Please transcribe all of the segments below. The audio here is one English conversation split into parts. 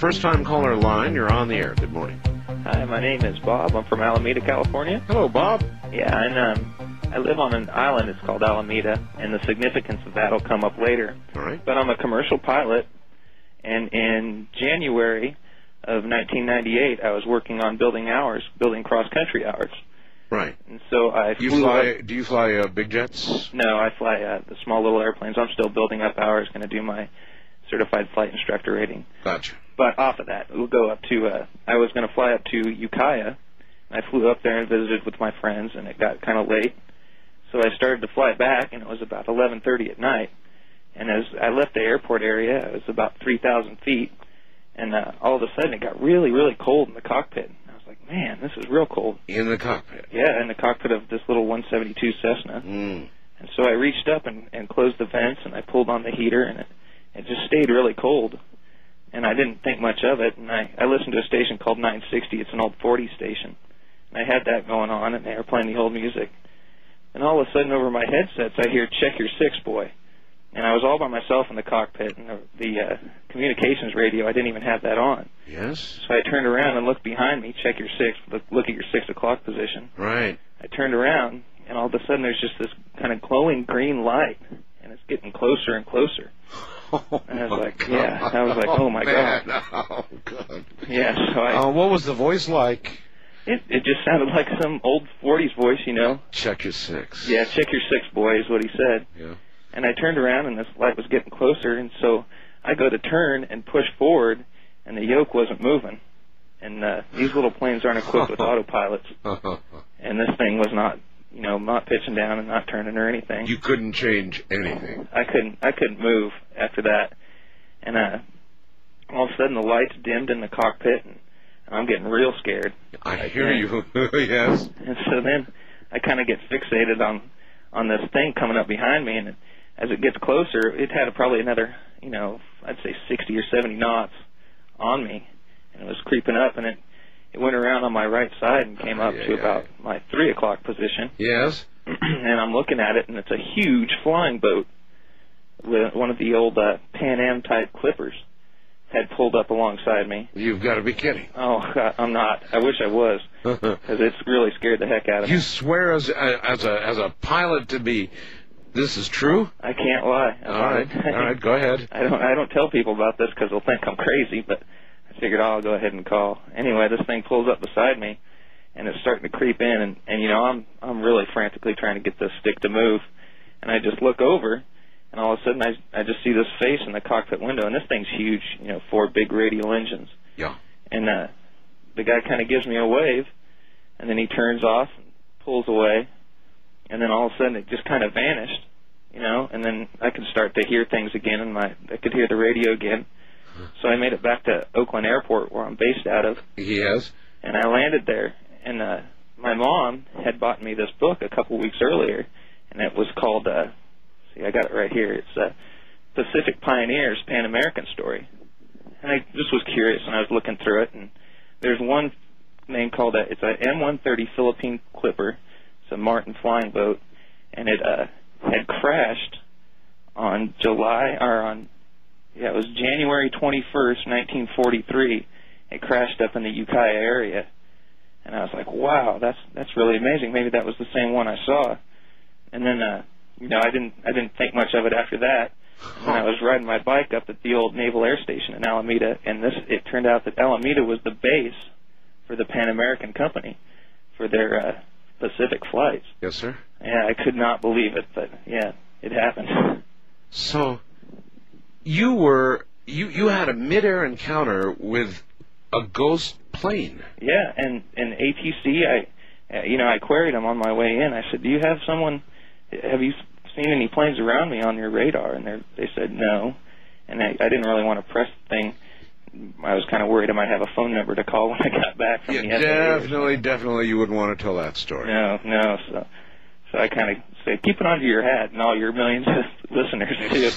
first-time caller line. You're on the air. Good morning. Hi, my name is Bob. I'm from Alameda, California. Hello, Bob. Yeah, and I live on an island. It's called Alameda, and the significance of that will come up later. All right. But I'm a commercial pilot, and in January of 1998, I was working on building cross-country hours. Right. And so I Do you fly big jets? No, I fly the small little airplanes. I'm still building up hours, going to do my certified flight instructor rating. Gotcha. But off of that, we'll go up to, I was going to fly up to Ukiah. I flew up there and visited with my friends, and it got kind of late. So I started to fly back, and it was about 11:30 at night. And as I left the airport area, it was about 3,000 feet, and all of a sudden it got really, really cold in the cockpit. And I was like, man, this is real cold. In the cockpit? Yeah, in the cockpit of this little 172 Cessna. Mm. And so I reached up and closed the vents, and I pulled on the heater, and it just stayed really cold. And I didn't think much of it, and I listened to a station called 960. It's an old 40 station. And I had that going on, and they were playing the old music. And all of a sudden, over my headsets, I hear, "Check your six, boy." And I was all by myself in the cockpit, and the communications radio, I didn't even have that on. Yes. So I turned around and looked behind me, check your six, look at your 6 o'clock position. Right. I turned around, and all of a sudden, there's just this kind of glowing green light, and it's getting closer and closer. And I was like, God. yeah. I was like, oh, my man. God. Oh, God. Yeah, so what was the voice like? It just sounded like some old 40s voice, you know. Check your six. Yeah, check your six, boy, is what he said. Yeah. And I turned around, and this light was getting closer, and so I go to turn and push forward, and the yoke wasn't moving. And these little planes aren't equipped with autopilots. And this thing was not, not pitching down and not turning or anything. You couldn't change anything. I couldn't move after that. And all of a sudden the lights dimmed in the cockpit, and I'm getting real scared. I hear you. Yes. And so then I kind of get fixated on this thing coming up behind me, and as it gets closer, it had probably another, I'd say 60 or 70 knots on me, and it was creeping up, and it went around on my right side and came up to about my 3 o'clock position. Yes. And I'm looking at it, and it's a huge flying boat with one of the old Pan Am type clippers had pulled up alongside me. You've got to be kidding. Oh, God, I'm not. I wish I was, because it's really scared the heck out of me. You swear as a pilot to be, this is true? I can't lie. All right, go ahead. I don't tell people about this because they'll think I'm crazy, but I figured I'll go ahead and call. Anyway, this thing pulls up beside me, and it's starting to creep in, and I'm really frantically trying to get this stick to move, and I just look over, and all of a sudden I just see this face in the cockpit window, and this thing's huge, 4 big radial engines. Yeah. And the guy kind of gives me a wave, and then he turns off and pulls away, and then all of a sudden it just kind of vanished, and then I could start to hear things again, and I could hear the radio again. So I made it back to Oakland Airport, where I'm based out of. Yes. And I landed there, and my mom had bought me this book a couple weeks earlier, and it was called, I got it right here. It's Pacific Pioneers, Pan American Story. And I just was curious, and I was looking through it, and there's one name called, it's a M130 Philippine Clipper. It's a Martin flying boat, and it had crashed on it was January 21st, 1943. It crashed up in the Ukiah area. And I was like, wow, that's really amazing. Maybe that was the same one I saw. And then, I didn't think much of it after that. And I was riding my bike up at the old Naval Air Station in Alameda, and it turned out that Alameda was the base for the Pan American Company for their Pacific flights. Yes, sir. Yeah, I could not believe it, but yeah, it happened. So you had a midair encounter with a ghost plane. Yeah, and ATC, I queried them on my way in. I said, have you seen any planes around me on your radar? And they said no. And I didn't really want to press the thing. I was kind of worried I might have a phone number to call when I got back from the FAA. Definitely you wouldn't want to tell that story. No. So I kind of say, keep it under your hat and all your millions of listeners too.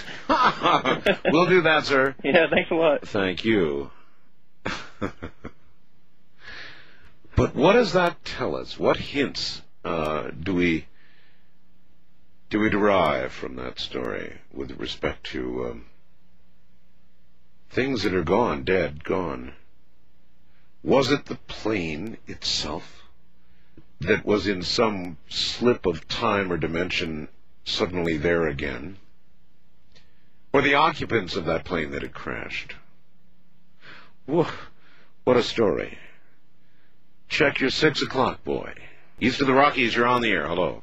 We'll do that, sir. Yeah, thanks a lot. Thank you. But what does that tell us? What hints do we derive from that story with respect to Things that are gone, dead, gone. Was it the plane itself that was in some slip of time or dimension suddenly there again? Or the occupants of that plane that had crashed? What a story. Check your 6 o'clock, boy. East of the Rockies, you're on the air. Hello.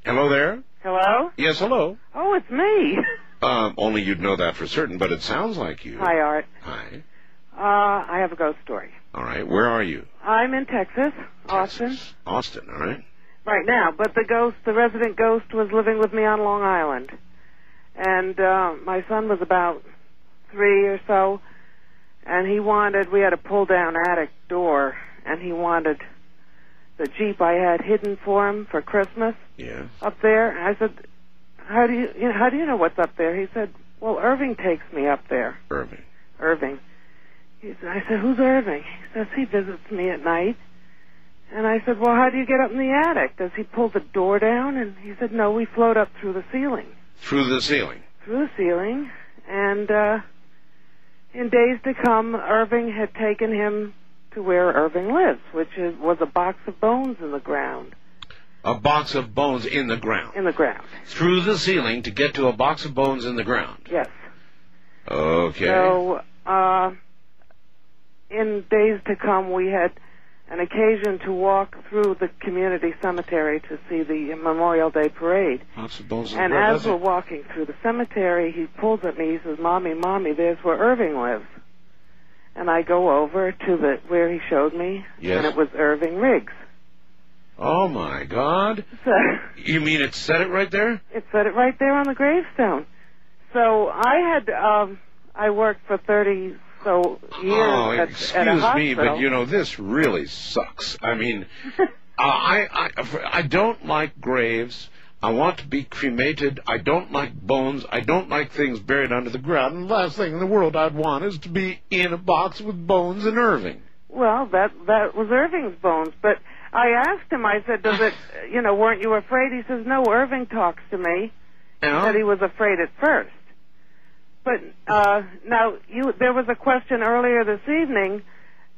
Hello there? Hello? Yes, hello. Oh, it's me. Only you'd know that for certain, but it sounds like you. Hi, Art. Hi. I have a ghost story. All right, where are you? I'm in Texas, Austin. Texas. Austin, all right. Right now, but the resident ghost was living with me on Long Island. And my son was about 3 or so, and we had a pull-down attic door, and he wanted the Jeep I had hidden for him for Christmas. Yeah. Up there. And I said, how do you know what's up there? He said, well, Irving takes me up there. Irving. I said, who's Irving? He says, he visits me at night. And I said, well, how do you get up in the attic? Does he pull the door down? And he said, no, we float up through the ceiling. Through the ceiling? Through the ceiling. And in days to come, Irving had taken him to where Irving lives, which was a box of bones in the ground. A box of bones in the ground? In the ground. Through the ceiling to get to a box of bones in the ground? Yes. Okay. So, in days to come, we had an occasion to walk through the community cemetery to see the Memorial Day parade. Box of bones in and the ground. As we're walking through the cemetery, he pulls at me, he says, Mommy, there's where Irving lives. And I go over to where he showed me, yes. And it was Irving Riggs. Oh, my God. So, you mean it said it right there? It said it right there on the gravestone. So I worked for 30 so years at a hospital. Excuse me, but this really sucks. I mean, I don't like graves. I want to be cremated. I don't like bones. I don't like things buried under the ground. And the last thing in the world I'd want is to be in a box with bones and Irving. Well, that was Irving's bones. But I asked him, I said, does it, weren't you afraid? He says, no, Irving talks to me. He said he was afraid at first. But now, there was a question earlier this evening.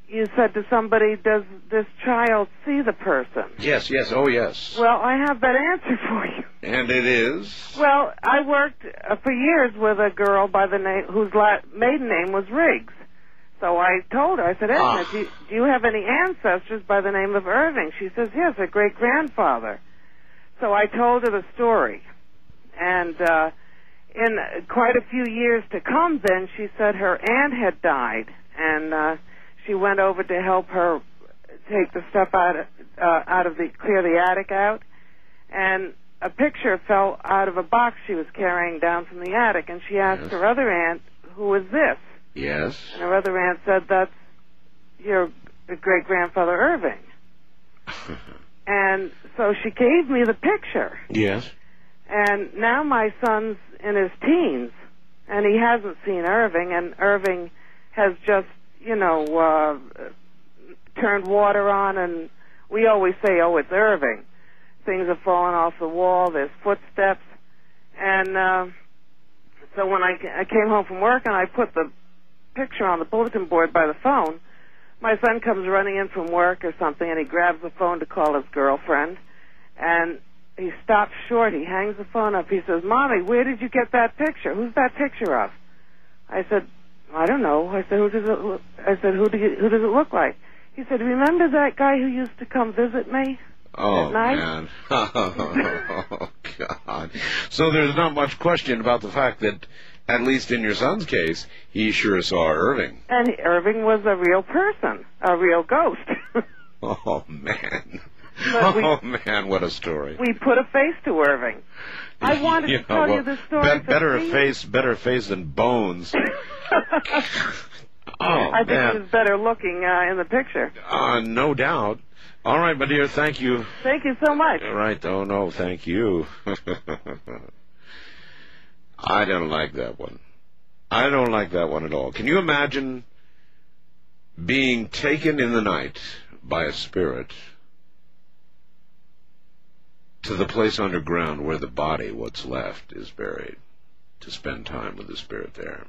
You said to somebody, does this child see the person? Yes, oh yes. Well, I have that answer for you. And it is? Well, I worked for years with a girl by the name whose maiden name was Riggs. So I told her, I said, Edna, do you have any ancestors by the name of Irving? She says, yes, a great-grandfather. So I told her the story. And in quite a few years to come then, she said her aunt had died, and she went over to help her take the stuff clear the attic out, and a picture fell out of a box she was carrying down from the attic, and she asked her other aunt, who is this? Yes. And her other aunt said, that's your great-grandfather Irving. And so she gave me the picture. Yes. And now my son's in his teens, and he hasn't seen Irving, and Irving has just, turned water on, and we always say, oh, it's Irving. Things have fallen off the wall, there's footsteps, and so when I came home from work and I put the picture on the bulletin board by the phone, my son comes running in from work or something, and he grabs the phone to call his girlfriend, and he stops short. He hangs the phone up. He says, Mommy, where did you get that picture? Who's that picture of? I said, I don't know. I said, who does it look like? He said, remember that guy who used to come visit me at night? Man. Oh, God. So there's not much question about the fact that, at least in your son's case, he sure saw Irving. And Irving was a real person, a real ghost. Oh, man. Man, what a story. We put a face to Irving. I wanted to tell you this story. Better face than bones. I think he was better looking in the picture. No doubt. All right, my dear, thank you. Thank you so much. All right, oh no, thank you. I don't like that one. I don't like that one at all. Can you imagine being taken in the night by a spirit to the place underground where the body, what's left, is buried, to spend time with the spirit there?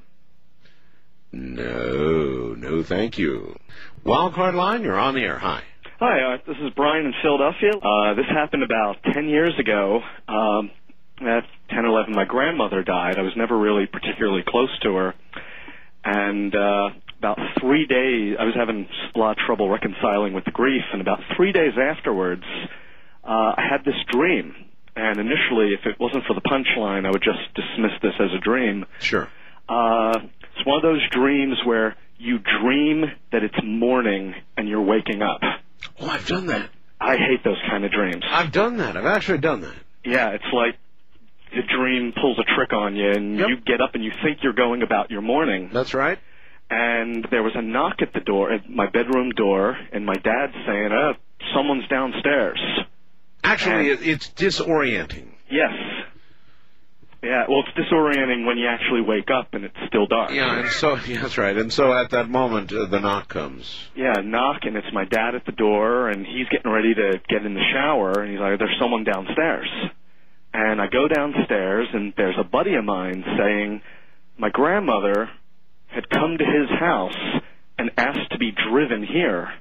No, thank you. Wildcard line, you're on the air. Hi. Hi, this is Brian in Philadelphia. This happened about 10 years ago. At 10, 11, my grandmother died. I was never really particularly close to her. And about 3 days, I was having a lot of trouble reconciling with the grief. And about 3 days afterwards, I had this dream. And initially, if it wasn't for the punchline, I would just dismiss this as a dream. Sure. It's one of those dreams where you dream that it's morning and you're waking up. Oh, I've done that. I hate those kind of dreams. I've done that. I've actually done that. Yeah, it's like the dream pulls a trick on you, and you get up and you think you're going about your morning. That's right. And there was a knock at the door, at my bedroom door, and my dad's saying, someone's downstairs. Actually, it's disorienting. Yes. Yeah, well, it's disorienting when you actually wake up and it's still dark. Yeah, and so, yeah, that's right. And so at that moment, the knock comes. Yeah, knock, and it's my dad at the door, and he's getting ready to get in the shower, and he's like, there's someone downstairs. And I go downstairs, and there's a buddy of mine saying my grandmother had come to his house and asked to be driven here.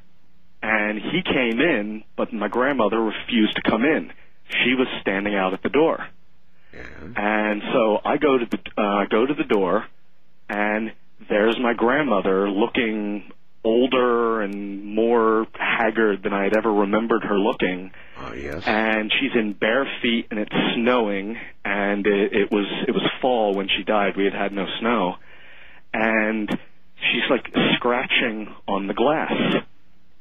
And he came in, but my grandmother refused to come in. She was standing out at the door. Yeah. And so I go to the door, and there's my grandmother looking older and more haggard than I had ever remembered her looking. Oh, yes. And she's in bare feet, and it's snowing, and it was fall when she died. We had no snow. And she's like scratching on the glass.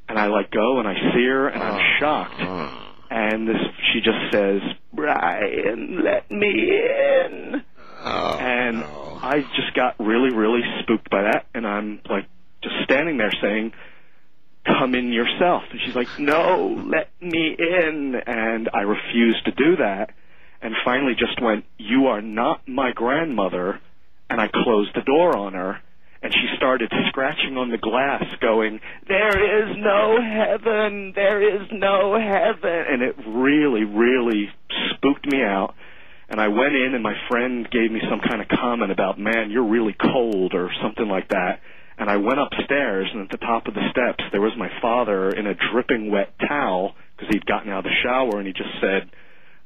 And I go and I see her, and I'm shocked. And she just says, Brian, let me in. And no. I just got really, really spooked by that. And I'm like just standing there saying, come in yourself. And she's like, no, let me in. And I refused to do that. And finally just went, you are not my grandmother. And I closed the door on her. And she started scratching on the glass going, there is no heaven, there is no heaven. And it really, really spooked me out. And I went in, and my friend gave me some kind of comment about, man, you're really cold, or something like that. And I went upstairs, and at the top of the steps, there was my father in a dripping wet towel, because he'd gotten out of the shower, and he just said,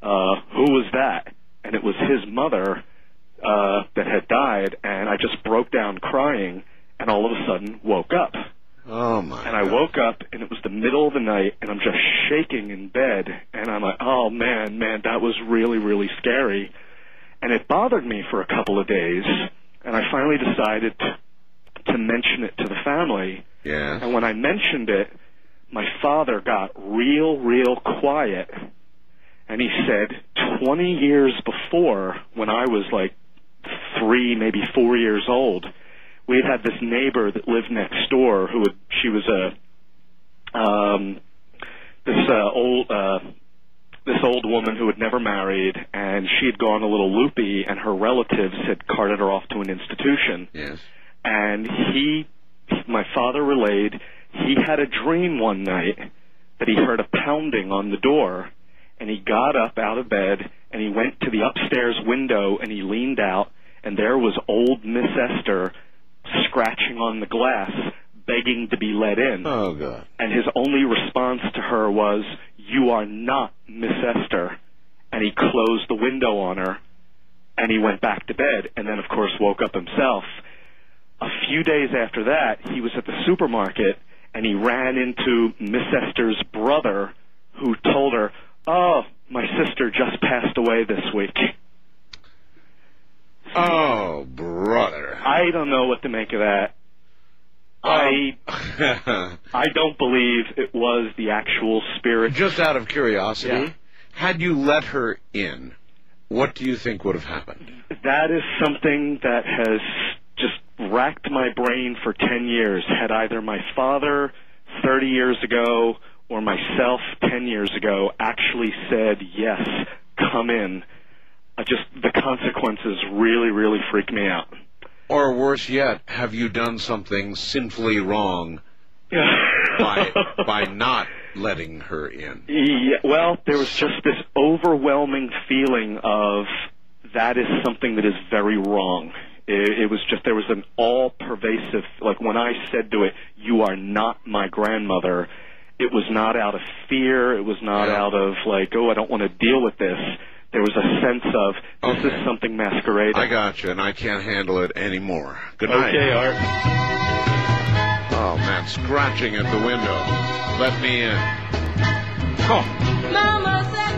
who was that? And it was his mother that had died, and I just broke down crying, and all of a sudden woke up. Oh, my And I woke up, and it was the middle of the night, and I'm just shaking in bed, and I'm like, oh, man, that was really, really scary. And it bothered me for a couple of days, and I finally decided to mention it to the family. Yeah. And when I mentioned it, my father got real quiet, and he said, 20 years before, when I was like 3, maybe 4 years old, we had this neighbor that lived next door she was this old woman who had never married, and she had gone a little loopy, and her relatives had carted her off to an institution. Yes. And my father relayed, he had a dream one night that he heard a pounding on the door, and he got up out of bed, and he went to the upstairs window, and he leaned out, and there was old Miss Esther scratching on the glass, begging to be let in. Oh, God. And his only response to her was, you are not Miss Esther. And he closed the window on her, and he went back to bed, and then, of course, woke up himself. A few days after that, he was at the supermarket, and he ran into Miss Esther's brother, who told her, oh, my sister just passed away this week. Oh, brother. I don't know what to make of that. I don't believe it was the actual spirit. Just out of curiosity, Yeah. Had you let her in, what do you think would have happened? That is something that has just racked my brain for 10 years. Had either my father 30 years ago or myself 10 years ago actually said, yes, come in, the consequences really, really freak me out. Or worse yet, have you done something sinfully wrong by not letting her in? Yeah, well, there was just this overwhelming feeling of that is something that is very wrong. It was just, there was an all-pervasive, like when I said to it, "You are not my grandmother," it was not out of fear. It was not out of like, "Oh, I don't want to deal with this." There was a sense of, this is something masquerading. I got you, and I can't handle it anymore. Good night. Okay, Art. Oh, man, scratching at the window. Let me in. Oh. Mama said